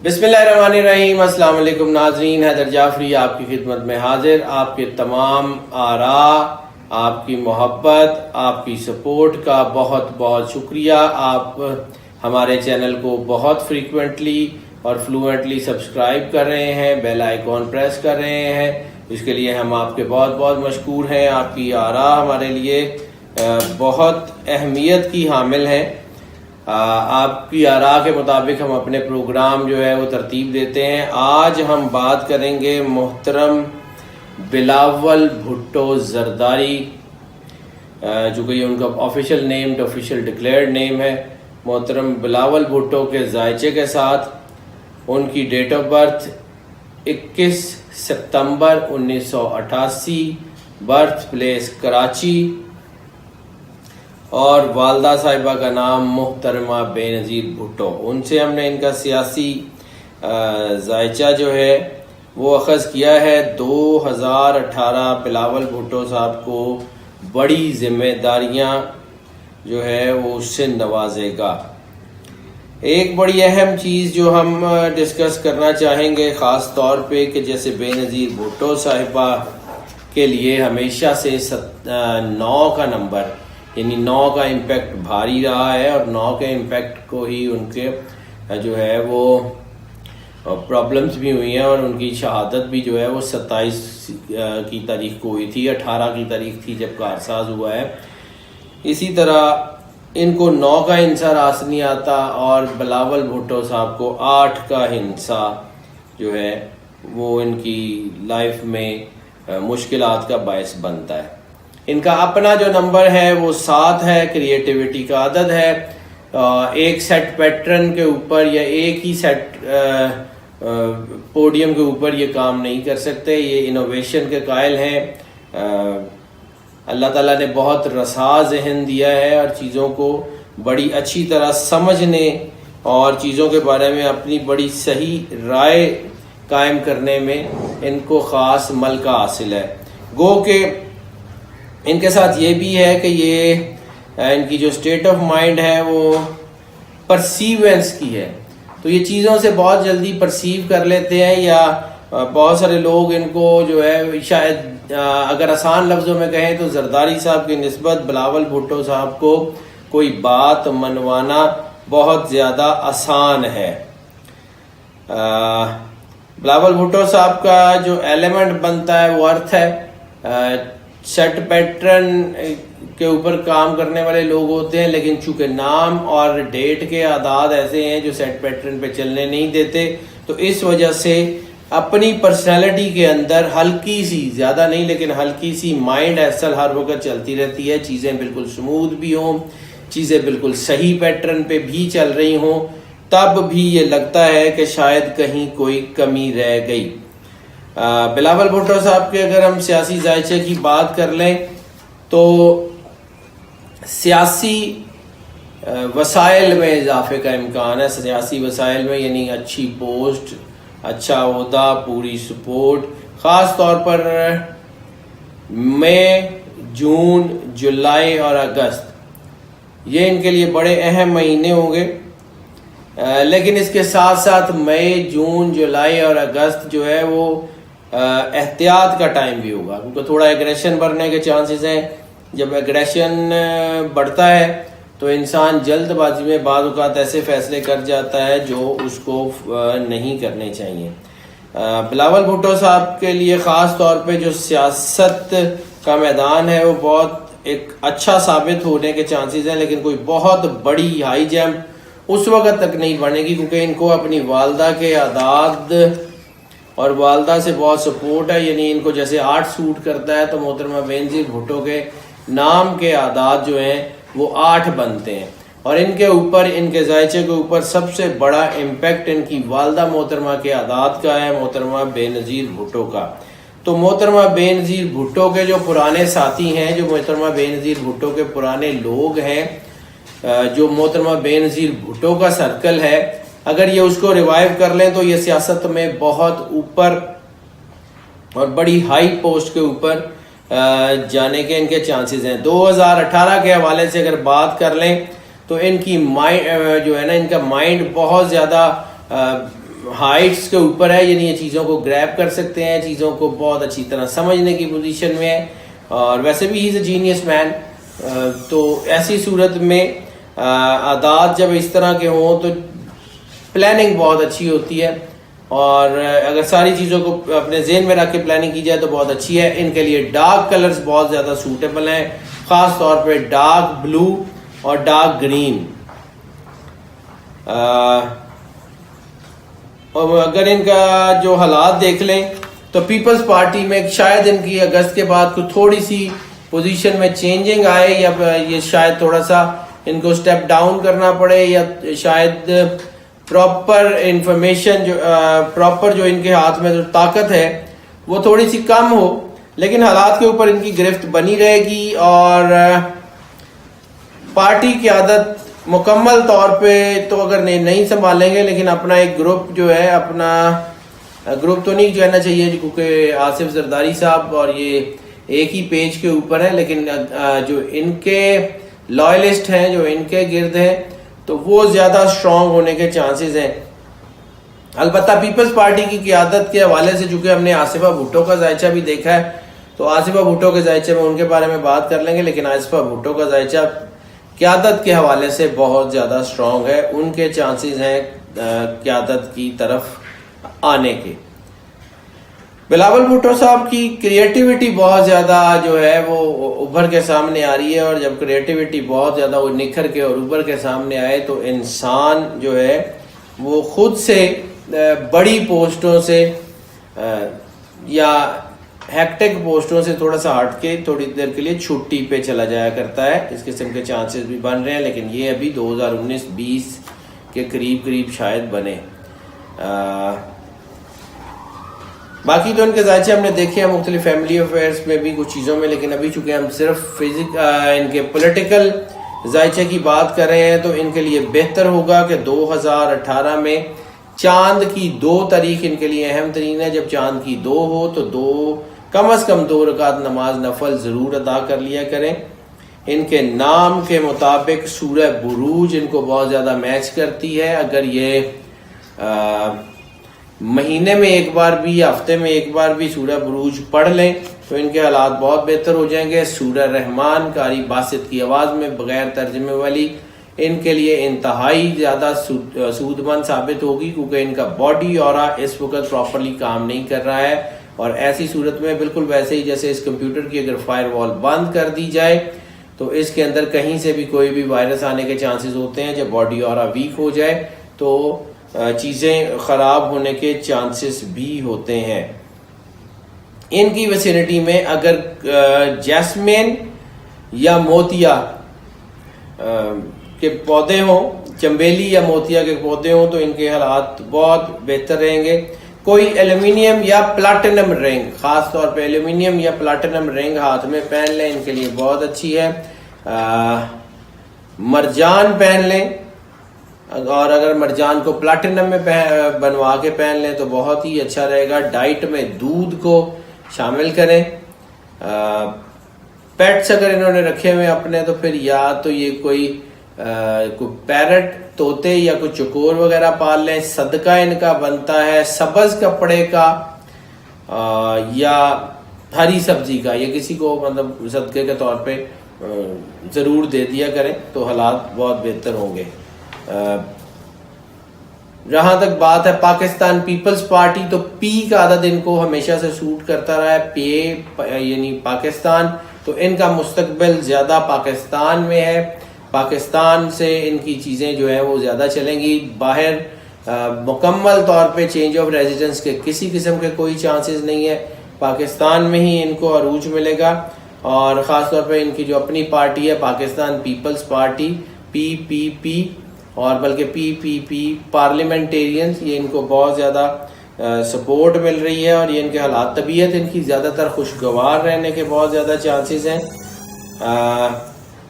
بسم اللہ الرحمن الرحیم۔ السلام علیکم ناظرین، حیدر جعفری آپ کی خدمت میں حاضر۔ آپ کے تمام آراء، آپ کی محبت، آپ کی سپورٹ کا بہت بہت شکریہ۔ آپ ہمارے چینل کو بہت فریکوینٹلی اور فلوئنٹلی سبسکرائب کر رہے ہیں، بیل آئیکن پریس کر رہے ہیں، اس کے لیے ہم آپ کے بہت بہت مشکور ہیں۔ آپ کی آراء ہمارے لیے بہت اہمیت کی حامل ہیں۔ آپ کی آراء کے مطابق ہم اپنے پروگرام جو ہے وہ ترتیب دیتے ہیں۔ آج ہم بات کریں گے محترم بلاول بھٹو زرداری، جو کہ یہ ان کا آفیشیل نیم آفیشیل ڈکلیئرڈ نیم ہے۔ محترم بلاول بھٹو کے زائچے کے ساتھ ان کی ڈیٹ آف برتھ 21 ستمبر 1988، برتھ پلیس کراچی، اور والدہ صاحبہ کا نام محترمہ بے نظیر بھٹو۔ ان سے ہم نے ان کا سیاسی زائچہ جو ہے وہ اخذ کیا ہے۔ 2018 بلاول بھٹو صاحب کو بڑی ذمہ داریاں جو ہے وہ اس سے نوازے گا۔ ایک بڑی اہم چیز جو ہم ڈسکس کرنا چاہیں گے خاص طور پہ کہ جیسے بے نظیر بھٹو صاحبہ کے لیے ہمیشہ سے 9 کا نمبر، یعنی 9 کا امپیکٹ بھاری رہا ہے، اور 9 کے امپیکٹ کو ہی ان کے جو ہے وہ پرابلمز بھی ہوئی ہیں، اور ان کی شہادت بھی جو ہے وہ 27 کی تاریخ کو ہوئی تھی، 18 کی تاریخ تھی جب کارساز ہوا ہے۔ اسی طرح ان کو 9 کا ہندسہ راس نہیں آتا، اور بلاول بھٹو صاحب کو 8 کا ہندسہ جو ہے وہ ان کی لائف میں مشکلات کا باعث بنتا ہے۔ ان کا اپنا جو نمبر ہے وہ 7 ہے، کریٹیوٹی کا عدد ہے۔ ایک سیٹ پیٹرن کے اوپر یا ایک ہی سیٹ پوڈیم کے اوپر یہ کام نہیں کر سکتے، یہ انوویشن کے قائل ہیں۔ اللہ تعالیٰ نے بہت رسا ذہن دیا ہے، اور چیزوں کو بڑی اچھی طرح سمجھنے اور چیزوں کے بارے میں اپنی بڑی صحیح رائے قائم کرنے میں ان کو خاص ملکہ حاصل ہے۔ گو کہ ان کے ساتھ یہ بھی ہے کہ یہ ان کی جو اسٹیٹ آف مائنڈ ہے وہ پرسیوینس کی ہے، تو یہ چیزوں سے بہت جلدی پرسیو کر لیتے ہیں، یا بہت سارے لوگ ان کو جو ہے شاید اگر آسان لفظوں میں کہیں تو زرداری صاحب کی نسبت بلاول بھٹو صاحب کو کوئی بات منوانا بہت زیادہ آسان ہے۔ بلاول بھٹو صاحب کا جو ایلیمنٹ بنتا ہے وہ ارتھ ہے۔ سیٹ پیٹرن کے اوپر کام کرنے والے لوگ ہوتے ہیں، لیکن چونکہ نام اور ڈیٹ کے اعداد ایسے ہیں جو سیٹ پیٹرن پہ چلنے نہیں دیتے، تو اس وجہ سے اپنی پرسنالٹی کے اندر ہلکی سی، زیادہ نہیں لیکن ہلکی سی مائنڈ ایسل ہر وقت چلتی رہتی ہے، چیزیں بالکل سموتھ بھی ہوں، چیزیں بالکل صحیح پیٹرن پہ بھی چل رہی ہوں، تب بھی یہ لگتا ہے کہ شاید کہیں کوئی کمی رہ گئی۔ بلاول بھٹو صاحب کے اگر ہم سیاسی زائچے کی بات کر لیں تو سیاسی وسائل میں اضافے کا امکان ہے۔ سیاسی وسائل میں یعنی اچھی پوسٹ، اچھا عہدہ، پوری سپورٹ، خاص طور پر مئی، جون، جولائی اور اگست یہ ان کے لیے بڑے اہم مہینے ہوں گے۔ لیکن اس کے ساتھ ساتھ مئی، جون، جولائی اور اگست جو ہے وہ احتیاط کا ٹائم بھی ہوگا، کیونکہ تھوڑا ایگریشن بڑھنے کے چانسز ہیں۔ جب ایگریشن بڑھتا ہے تو انسان جلد بازی میں بعض اوقات ایسے فیصلے کر جاتا ہے جو اس کو نہیں کرنے چاہیے۔ بلاول بھٹو صاحب کے لیے خاص طور پہ جو سیاست کا میدان ہے وہ بہت ایک اچھا ثابت ہونے کے چانسز ہیں، لیکن کوئی بہت بڑی ہائی جمپ اس وقت تک نہیں بنے گی، کیونکہ ان کو اپنی والدہ کے اعداد اور والدہ سے بہت سپورٹ ہے۔ یعنی ان کو جیسے 8 سوٹ کرتا ہے، تو محترمہ بے نظیر بھٹو کے نام کے اعداد جو ہیں وہ 8 بنتے ہیں، اور ان کے اوپر، ان کے زائچے کے اوپر سب سے بڑا امپیکٹ ان کی والدہ محترمہ کے اعداد کا ہے، محترمہ بے نظیر بھٹو کا۔ تو محترمہ بے نظیر بھٹو کے جو پرانے ساتھی ہیں، جو محترمہ بے نظیر بھٹو کے پرانے لوگ ہیں، جو محترمہ بے نظیر بھٹو کا سرکل ہے، اگر یہ اس کو ریوائیو کر لیں تو یہ سیاست میں بہت اوپر اور بڑی ہائی پوسٹ کے اوپر جانے کے ان کے چانسز ہیں۔ 2018 کے حوالے سے اگر بات کر لیں تو ان کی مائنڈ جو ہے نا، ان کا مائنڈ بہت زیادہ ہائٹس کے اوپر ہے، یعنی یہ چیزوں کو گریب کر سکتے ہیں، چیزوں کو بہت اچھی طرح سمجھنے کی پوزیشن میں ہے، اور ویسے بھی ہی از اے جینیس مین. تو ایسی صورت میں عادات جب اس طرح کے ہوں تو پلاننگ بہت اچھی ہوتی ہے، اور اگر ساری چیزوں کو اپنے ذہن میں رکھ کے پلاننگ کی جائے تو بہت اچھی ہے. ان کے لیے ڈارک کلرز بہت زیادہ سوٹیبل ہیں، خاص طور پہ ڈارک بلو اور ڈارک گرین. اور اگر ان کا جو حالات دیکھ لیں تو پیپلز پارٹی میں شاید ان کی اگست کے بعد کو تھوڑی سی پوزیشن میں چینجنگ آئے، یا یہ شاید تھوڑا سا ان کو سٹیپ ڈاؤن کرنا پڑے، یا شاید پراپر انفارمیشن جو ان کے ہاتھ میں جو طاقت ہے وہ تھوڑی سی کم ہو، لیکن حالات کے اوپر ان کی گرفت بنی رہے گی. اور پارٹی قیادت مکمل طور پہ تو اگر نہیں سنبھالیں گے، لیکن اپنا ایک گروپ جو ہے، اپنا گروپ تو نہیں کہنا چاہیے کیونکہ آصف زرداری صاحب اور یہ ایک ہی پیج کے اوپر ہے، لیکن جو ان کے لائلسٹ ہیں، جو ان کے گرد ہیں، تو وہ زیادہ اسٹرانگ ہونے کے چانسز ہیں. البتہ پیپلز پارٹی کی قیادت کے حوالے سے چونکہ ہم نے آصفہ بھٹو کا ذائچہ بھی دیکھا ہے، تو آصفہ بھٹو کے ذائچے میں ان کے بارے میں بات کر لیں گے، لیکن آصفہ بھٹو کا ذائچہ قیادت کے حوالے سے بہت زیادہ اسٹرانگ ہے، ان کے چانسز ہیں قیادت کی طرف آنے کے. بلاول بھٹو صاحب کی کریٹیوٹی بہت زیادہ جو ہے وہ ابھر کے سامنے آ رہی ہے، اور جب کریٹیوٹی بہت زیادہ وہ نکھر کے اور ابھر کے سامنے آئے تو انسان جو ہے وہ خود سے بڑی پوسٹوں سے یا ہیکٹک پوسٹوں سے تھوڑا سا ہٹ کے تھوڑی دیر کے لیے چھٹی پہ چلا جایا کرتا ہے. اس قسم کے چانسز بھی بن رہے ہیں، لیکن یہ ابھی 2019-20 کے قریب شاید بنے. باقی تو ان کے ذائچے ہم نے دیکھے ہیں مختلف فیملی افیئرس میں بھی کچھ چیزوں میں، لیکن ابھی چونکہ ہم صرف ان کے پولیٹیکل ذائچے کی بات کر رہے ہیں تو ان کے لیے بہتر ہوگا کہ 2018 میں چاند کی 2 تاریخ ان کے لیے اہم ترین ہے. جب چاند کی 2 ہو تو کم از کم 2 رکعت نماز نفل ضرور ادا کر لیا کریں. ان کے نام کے مطابق سورہ بروج ان کو بہت زیادہ میچ کرتی ہے. اگر یہ مہینے میں ایک بار بھی یا ہفتے میں ایک بار بھی سورہ بروج پڑھ لیں تو ان کے حالات بہت بہتر ہو جائیں گے. سورہ رحمان قاری باسط کی آواز میں بغیر ترجمے والی ان کے لیے انتہائی زیادہ سود مند ثابت ہوگی، کیونکہ ان کا باڈی اورا اس وقت پراپرلی کام نہیں کر رہا ہے، اور ایسی صورت میں بالکل ویسے ہی جیسے اس کمپیوٹر کی اگر فائر وال بند کر دی جائے تو اس کے اندر کہیں سے بھی کوئی بھی وائرس آنے کے چانسز ہوتے ہیں. جب باڈی اورا ویک ہو جائے تو چیزیں خراب ہونے کے چانسز بھی ہوتے ہیں. ان کی ویسینٹی میں اگر جیسمین یا موتیا کے پودے ہوں، چمبیلی یا موتیا کے پودے ہوں تو ان کے حالات بہت بہتر رہیں گے. کوئی ایلومینیم یا پلاٹینم رنگ، خاص طور پہ ایلومینیم یا پلاٹینم رنگ ہاتھ میں پہن لیں، ان کے لیے بہت اچھی ہے. مرجان پہن لیں، اور اگر مرجان کو پلاٹینم میں بنوا کے پہن لیں تو بہت ہی اچھا رہے گا. ڈائٹ میں دودھ کو شامل کریں. پیٹس اگر انہوں نے رکھے ہوئے اپنے تو پھر یا تو یہ کوئی پیرٹ، طوطے یا کوئی چکور وغیرہ پال لیں. صدقہ ان کا بنتا ہے سبز کپڑے کا یا ہری سبزی کا، یہ کسی کو مطلب صدقے کے طور پہ ضرور دے دیا کریں تو حالات بہت بہتر ہوں گے. جہاں تک بات ہے پاکستان پیپلز پارٹی، تو پی کا عدد ان کو ہمیشہ سے سوٹ کرتا رہا ہے، پی یعنی پاکستان، تو ان کا مستقبل زیادہ پاکستان میں ہے. پاکستان سے ان کی چیزیں جو ہیں وہ زیادہ چلیں گی. باہر مکمل طور پہ چینج آف ریزیڈنس کے کسی قسم کے کوئی چانسز نہیں ہے. پاکستان میں ہی ان کو عروج ملے گا، اور خاص طور پہ ان کی جو اپنی پارٹی ہے پاکستان پیپلز پارٹی PPP، اور بلکہ PPP پارلیمنٹیرینز، یہ ان کو بہت زیادہ سپورٹ مل رہی ہے، اور یہ ان کے حالات طبیعت ان کی زیادہ تر خوشگوار رہنے کے بہت زیادہ چانسز ہیں.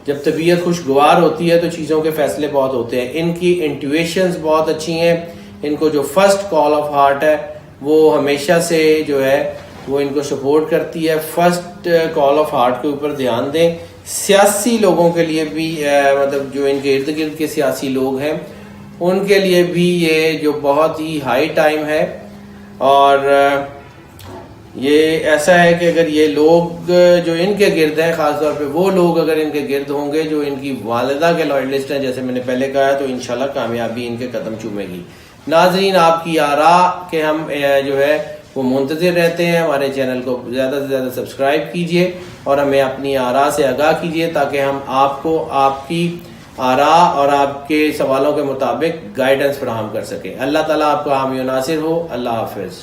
جب طبیعت خوشگوار ہوتی ہے تو چیزوں کے فیصلے بہت ہوتے ہیں. ان کی انٹویشنز بہت اچھی ہیں. ان کو جو فرسٹ کال آف ہارٹ ہے وہ ہمیشہ سے جو ہے وہ ان کو سپورٹ کرتی ہے. فرسٹ کال آف ہارٹ کے اوپر دھیان دیں. سیاسی لوگوں کے لیے بھی مطلب جو ان کے ارد گرد کے سیاسی لوگ ہیں ان کے لیے بھی یہ جو بہت ہی ہائی ٹائم ہے، اور یہ ایسا ہے کہ اگر یہ لوگ جو ان کے گرد ہیں، خاص طور پہ وہ لوگ اگر ان کے گرد ہوں گے جو ان کی والدہ کے لائلسٹ ہیں، جیسے میں نے پہلے کہا، تو انشاءاللہ کامیابی ان کے قدم چومے گی۔ ناظرین، آپ کی آراء کے ہم جو ہے وہ منتظر رہتے ہیں۔ ہمارے چینل کو زیادہ سے زیادہ سبسکرائب کیجئے اور ہمیں اپنی آراء سے آگاہ کیجئے، تاکہ ہم آپ کو آپ کی آراء اور آپ کے سوالوں کے مطابق گائیڈنس فراہم کر سکیں۔ اللہ تعالیٰ آپ کا حامی و ناصر ہو۔ اللہ حافظ۔